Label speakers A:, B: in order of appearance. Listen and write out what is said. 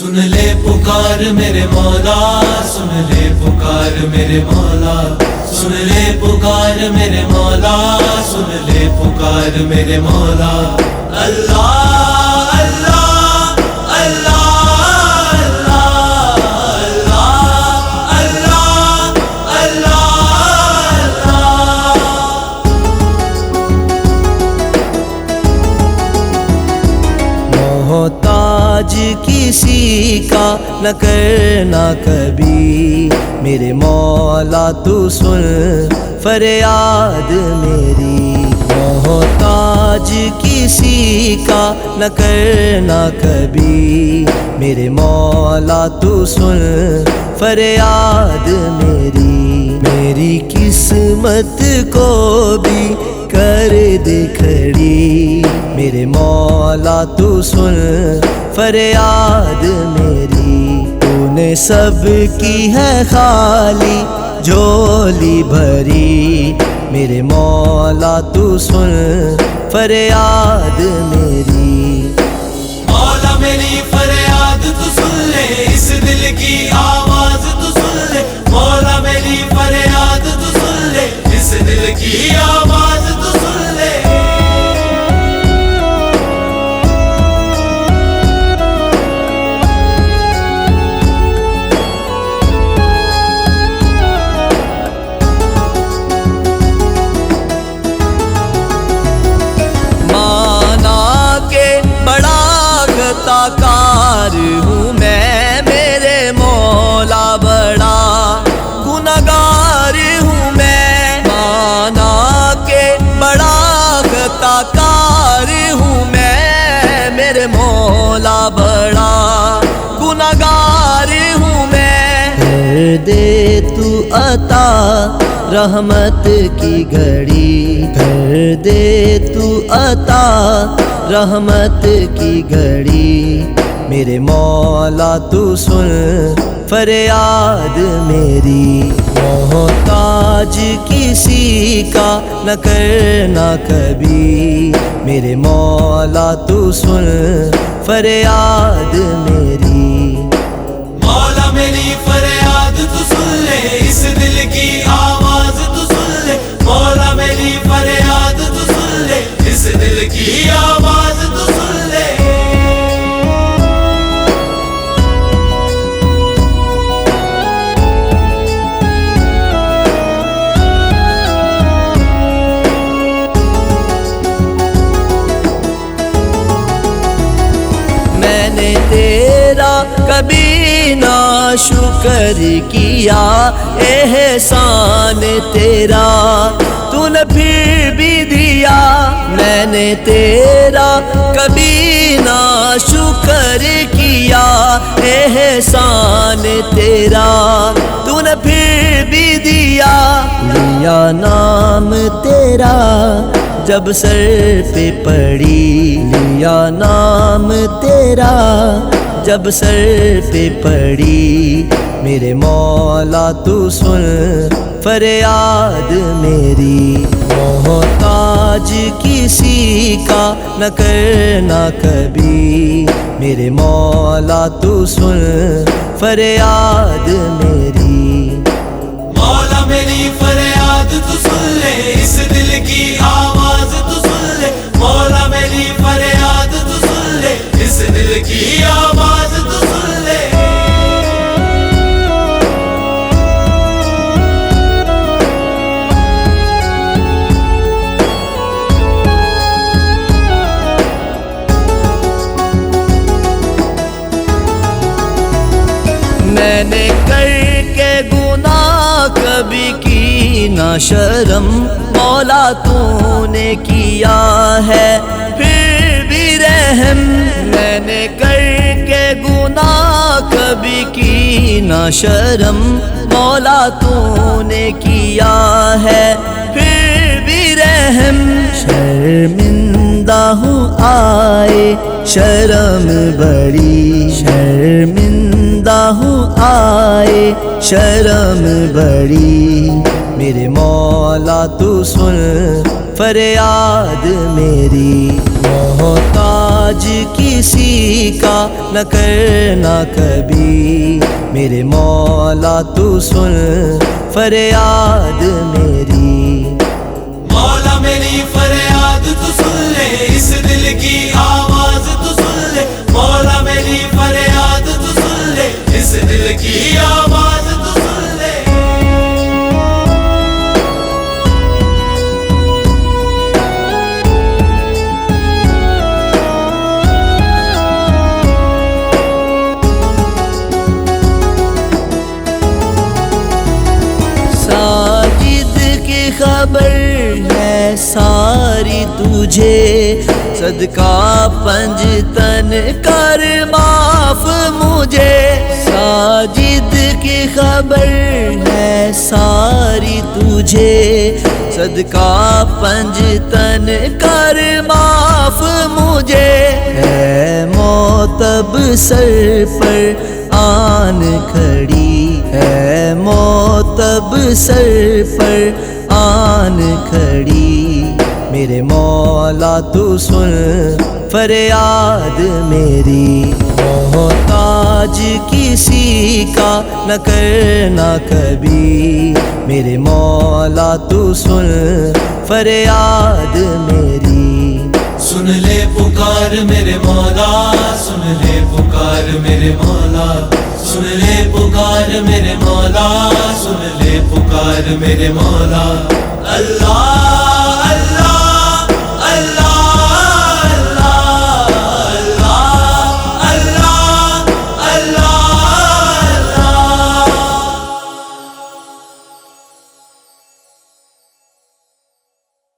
A: سن لے پکار میرے مولا، سن لے پکار میرے مولا، سن لے پکار میرے مولا، سن لے پکار میرے مولا۔ اللہ اللہ اللہ اللہ اللہ اللہ اللہ۔
B: محتاج کسی کا نہ کرنا کبھی، میرے مولا تو سن فریاد میری۔ محتاج کسی کا نہ کرنا کبھی، میرے مولا تو سن فریاد میری۔ میری قسمت کو بھی کر دے کھڑی، میرے مولا تو سن فریاد میری۔ تو نے سب کی ہے خالی جھولی بھری، میرے مولا تو سن فریاد میری۔
A: مولا میری فریاد تو سن لے، اس دل کی آواز تو سن لے۔ مولا میری فریاد تو سن لے، اس دل کی آواز تو سن لے۔
B: کار ہوں میں، میرے مولا بڑا گنہگار ہوں میں۔ مانا کہ بڑا خطا کار ہوں میں، میرے مولا بڑا گنہگار ہوں میں۔ کر دے تو عطا رحمت کی گھڑی، کر دے تو عطا رحمت کی گھڑی، میرے مولا تو سن فریاد میری۔ محتاج کسی کا نہ کرنا کبھی، میرے مولا تو سن فریاد میری۔
A: مولا میری فریاد تو سن لے، اس دل کی آواز تو سن لے۔ مولا میری فریاد تو سن لے، اس دل کی آواز تو سن لے۔
B: میں نے تیرا کبھی نہ شکر کیا، احسان تیرا تو نے پھر بھی دیا۔ میں نے تیرا کبھی نہ شکر کیا، احسان تیرا تو نے پھر بھی دیا۔ لیا نام تیرا جب سر پہ پڑی، لیا نام تیرا جب سر پہ پڑی، میرے مولا تو سن فریاد میری۔ محتاج کسی کا نہ کرنا کبھی، میرے مولا تو سن فریاد میری۔
A: مولا میری فریاد تو سن لے، اس دل کی آواز تو سن لے۔ مولا میری فریاد تو سن لے، اس دل کی آواز تو سن لے۔
B: میں نے کر کے گناہ کبھی کی نہ شرم، مولا تو نے کیا ہے پھر بھی رحم۔ میں نے کر کے گناہ کبھی کی نہ شرم، مولا تو نے کیا ہے پھر بھی رحم۔ شرمندہ ہوں آئے شرم بڑی، شرمندہ ہوں آئے شرم بڑی، میرے مولا تو سن فریاد میری۔ محتاج کسی کا نہ کرنا کبھی، میرے مولا تو سن فریاد میری۔
A: مولا میری فریاد تو سن لے، اس دل کی آواز تو سن لے، مولا میری فریاد تو سن لے، اس دل کی آواز تو سن لے۔
B: ساجد کی خبر ہے ساری تجھے، صدقہ پنجتن کر معاف مجھے۔ ساجد کی خبر ہے ساری تجھے، صدقہ پنجتن کر معاف مجھے۔ ہے موتب سر پر آن کھڑی، ہے موتب سر پر آن کھڑی، میرے مولا تو سن فریاد میری۔ محتاج کسی کا نہ کرنا کبھی، میرے مولا تو سن فریاد میری۔
A: سن لے پکار میرے مولا، سن لے پکار میرے مولا، سن لے پکار میرے مولا، سن لے پکار میرے مولا۔ اللہ